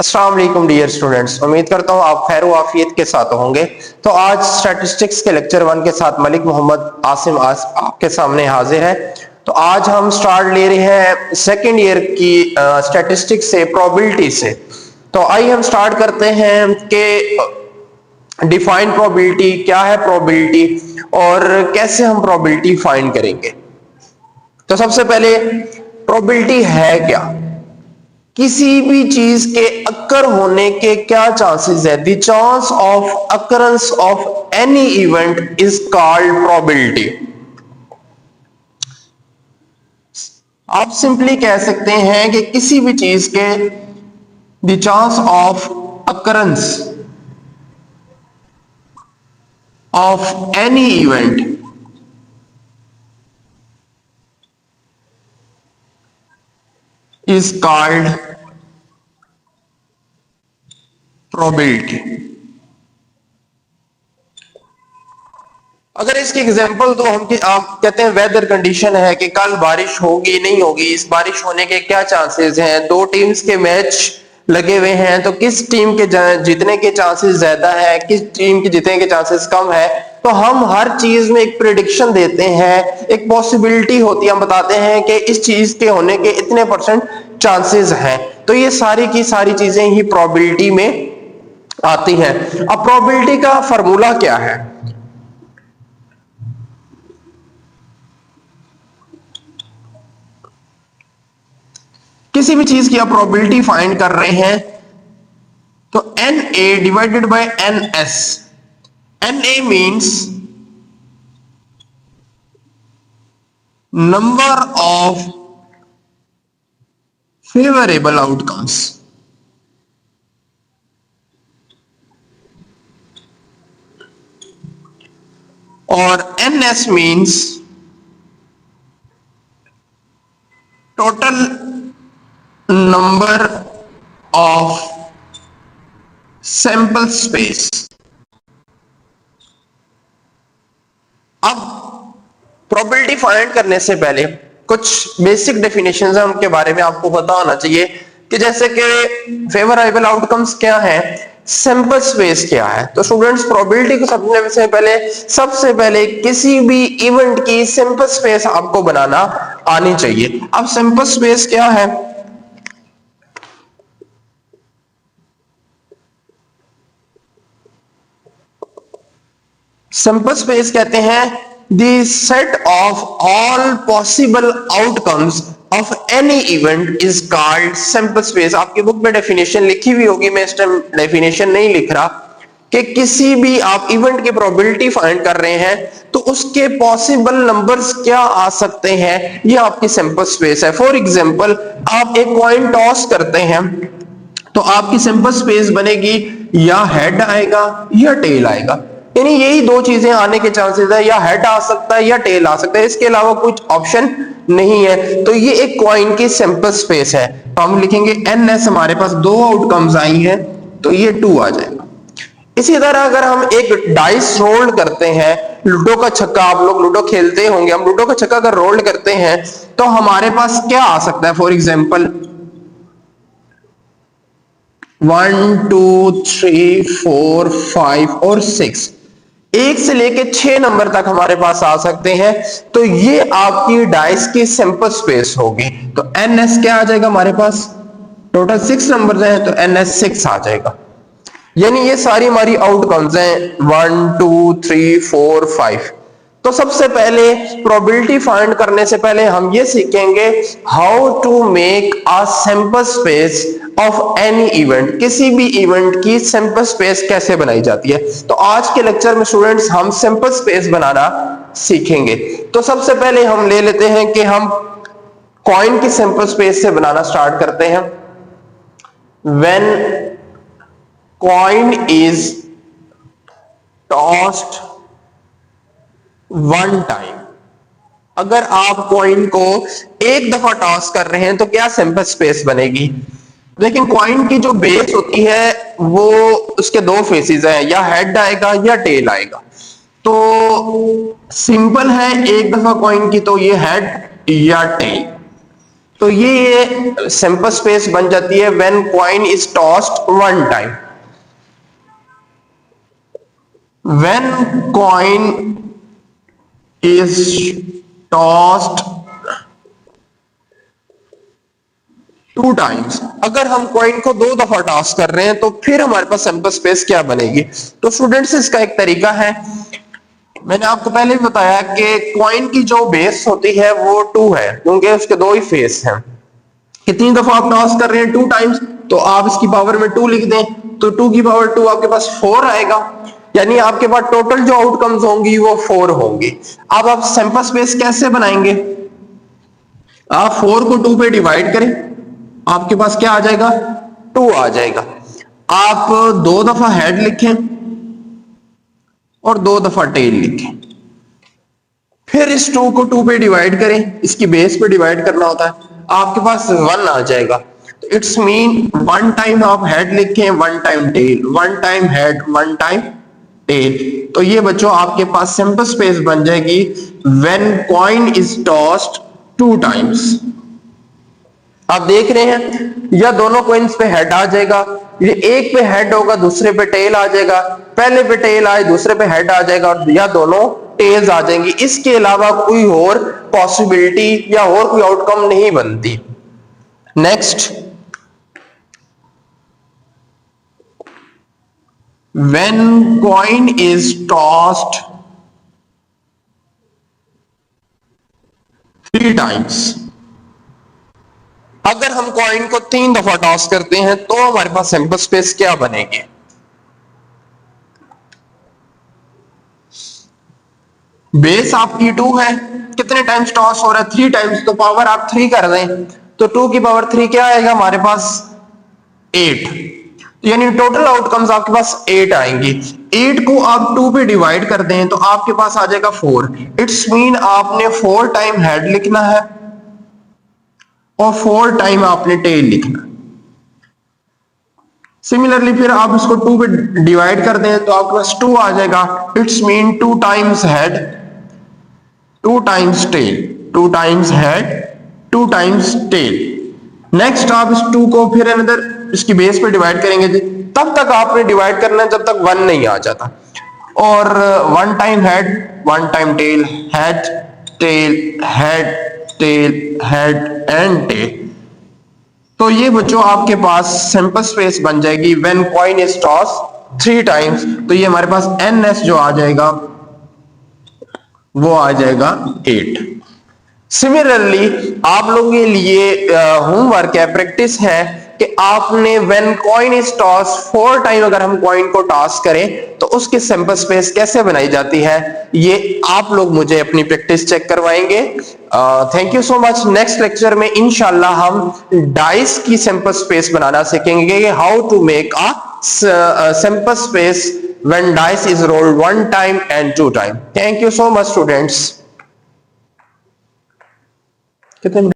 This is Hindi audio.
अस्सलाम वालेकुम डियर स्टूडेंट्स, उम्मीद करता हूँ आप खैर आफियत के साथ होंगे। तो आज स्टैटिस्टिक्स के लेक्चर 1 के साथ मलिक मोहम्मद आसिम आपके सामने हाजिर है। तो आज हम स्टार्ट ले रहे हैं सेकेंड ईयर की स्टैटिस्टिक्स से, प्रोबेबिलिटी से। तो आइए हम स्टार्ट करते हैं कि डिफाइन प्रोबेबिलिटी क्या है, प्रोबेबिलिटी और कैसे हम प्रोबेबिलिटी फाइंड करेंगे। तो सबसे पहले प्रोबेबिलिटी है क्या, किसी भी चीज के अक्कर होने के क्या चांसेस है। The chance of occurrence of any event is called probability. आप सिंपली कह सकते हैं कि किसी भी चीज के the chance of occurrence of any event is called probability। अगर इसकी एग्जांपल तो हम आप कहते हैं वेदर कंडीशन है कि कल बारिश होगी नहीं होगी, इस बारिश होने के क्या चांसेस हैं। दो टीम्स के मैच लगे हुए हैं तो किस टीम के जीतने के चांसेस ज्यादा है, किस टीम के जीतने के चांसेस कम है। तो हम हर चीज में एक प्रिडिक्शन देते हैं, एक पॉसिबिलिटी होती है, हम बताते हैं कि इस चीज के होने के इतने परसेंट चांसेस हैं। तो ये सारी की सारी चीजें ही प्रोबेबिलिटी में आती हैं। अब प्रोबेबिलिटी का फार्मूला क्या है? किसी भी चीज की आप प्रोबेबिलिटी फाइंड कर रहे हैं तो NA divided by NS। NA means number of favourable outcomes और NS means total number of sample space. अब प्रोबेबिलिटी फाइंड करने से पहले कुछ बेसिक डेफिनेशंस हैं, उनके बारे में आपको पता होना चाहिए कि जैसे कि फेवरेबल आउटकम्स क्या है, सैंपल स्पेस क्या है। तो स्टूडेंट्स प्रोबेबिलिटी को सबसे पहले किसी भी इवेंट की सैंपल स्पेस आपको बनाना आनी चाहिए। अब सैंपल स्पेस क्या है? सैंपल स्पेस कहते हैं the set of all possible outcomes of any event is called sample space. आपकी बुक में डेफिनेशन लिखी हुई होगी, मैं इस टाइम डेफिनेशन नहीं लिख रहा, कि किसी भी आप इवेंट की प्रोबेबिलिटी फाइंड कर रहे हैं तो उसके पॉसिबल नंबर्स क्या आ सकते हैं, ये आपकी सैंपल स्पेस है। फॉर एग्जांपल आप एक कॉइन टॉस करते हैं तो आपकी सैंपल स्पेस बनेगी या हेड आएगा या टेल आएगा, यानी यही दो चीजें आने के चांसेस है, या हेड आ सकता है या टेल आ सकता है, इसके अलावा कुछ ऑप्शन नहीं है। तो ये एक कॉइन की सैंपल स्पेस है। तो हम लिखेंगे NS, हमारे पास दो आउटकम्स आई हैं तो ये 2 आ जाएगा। इसी तरह अगर हम एक डाइस रोल करते हैं, लूडो का छक्का, आप लोग लूडो खेलते होंगे, हम लूडो का छक्का अगर रोल करते हैं तो हमारे पास क्या आ सकता है। फॉर एग्जाम्पल 1 2 3 4 5 और 6, 1 से लेके 6 नंबर तक हमारे पास आ सकते हैं। तो ये आपकी डाइस की सैंपल स्पेस होगी। तो NS क्या आ जाएगा हमारे पास, टोटल 6 नंबर हैं तो NS 6 आ जाएगा। यानी ये सारी हमारी आउटकम्स हैं 1 2 3 4 5। तो सबसे पहले प्रोबेबिलिटी फाइंड करने से पहले हम ये सीखेंगे how to make a sample space of any event. किसी भी इवेंट की सैंपल स्पेस कैसे बनाई जाती है। तो आज के लेक्चर में स्टूडेंट्स हम सैंपल स्पेस बनाना सीखेंगे। तो सबसे पहले हम ले लेते हैं कि हम कॉइन की सैंपल स्पेस से बनाना स्टार्ट करते हैं। When coin is tossed 1 time, अगर आप कॉइन को एक दफा टॉस कर रहे हैं तो क्या सैंपल स्पेस बनेगी। लेकिन कॉइन की जो बेस होती है वो उसके दो फेसेस हैं, या हेड आएगा या टेल आएगा। तो सिंपल है, एक दफा कॉइन की तो ये हेड या टेल। तो ये सैंपल स्पेस बन जाती है when coin is tossed one time. When coin is tossed two times, अगर हम कॉइन को 2 दफा टॉस कर रहे हैं तो फिर हमारे पास सैंपल स्पेस क्या बनेगी। तो स्टूडेंट्स इसका एक तरीका है, मैंने आपको पहले भी बताया कि कॉइन की जो बेस होती है वो 2 है, क्योंकि उसके 2 ही फेस हैं। कितनी दफा आप टॉस कर रहे हैं 2 टाइम्स, तो आप इसकी पावर में 2 लिख दें, तो 2 की पावर 2 आपके पास 4 आएगा, यानी आपके पास टोटल जो आउटकम्स होंगी वो 4 होंगी। अब आप सैंपल स्पेस कैसे बनाएंगे, आप 4 को 2 पे डिवाइड करें, आपके पास क्या आ जाएगा 2 आ जाएगा। आप 2 दफा हेड लिखें और 2 दफा टेल लिखें, फिर इस 2 को 2 पे डिवाइड करें, इसकी बेस पे डिवाइड करना होता है, आपके पास 1 आ जाएगा। तो इट्स मीन 1 टाइम आप हेड लिखें, 1 time tail, 1 time head, 1 time tail. तो ये बच्चों आपके पास सिंपल स्पेस बन जाएगी when coin is tossed 2 times. आप देख रहे हैं या दोनों कॉइन्स पे हेड आ जाएगा, ये एक पे हेड होगा दूसरे पे टेल आ जाएगा, पहले पे टेल आए दूसरे पे हेड आ जाएगा, और या दोनों टेल्स आ जाएंगी। इसके अलावा कोई और पॉसिबिलिटी या और कोई आउटकम नहीं बनती। Next, when coin is tossed 3 times, अगर हम कॉइन को 3 दफा टॉस करते हैं तो हमारे पास सैंपल स्पेस क्या बनेगी। बेस आपकी 2 है, कितने टाइम्स टॉस हो रहा है 3 टाइम्स, तो पावर आप 3 कर दें, तो 2 की पावर 3 क्या आएगा हमारे पास 8, तो यानी टोटल आउटकम्स आपके पास 8 आएंगी। 8 को आप 2 पे डिवाइड कर दें तो आपके पास आ जाएगा 4। इट्स मीन आपने 4 टाइम हेड लिखना है और 4 टाइम आपने टेल लिखना। सिमिलरली फिर आप इसको 2 पे डिवाइड कर दें तो आपके पास 2 आ जाएगा। It's mean 2 times head, 2 times tail, 2 times head, 2 times tail. Next आप इस 2 को फिर अनदर इसकी बेस पे डिवाइड करेंगे, तब तक आपने डिवाइड करना है जब तक 1 नहीं आ जाता। और 1 time head, 1 time tail, head tail, head tail, head and tail. तो ये बच्चों आपके पास सैंपल स्पेस बन जाएगी when coin is toss 3 times. तो ये हमारे पास NS जो आ जाएगा वो आ जाएगा 8। सिमिलरली आप लोगों के लिए होमवर्क है, प्रैक्टिस है कि आपने when coin is toss 4 time अगर हम कॉइन को टॉस करें तो उसकी सैंपल स्पेस कैसे बनाई जाती है, ये आप लोग मुझे अपनी प्रैक्टिस चेक करवाएंगे। Thank you so much. Next lecture में इंशाल्लाह हम डाइस की सैंपल स्पेस बनाना सीखेंगे, how to make a sample space when dice is rolled 1 time and 2 time. Thank you so much students. कितने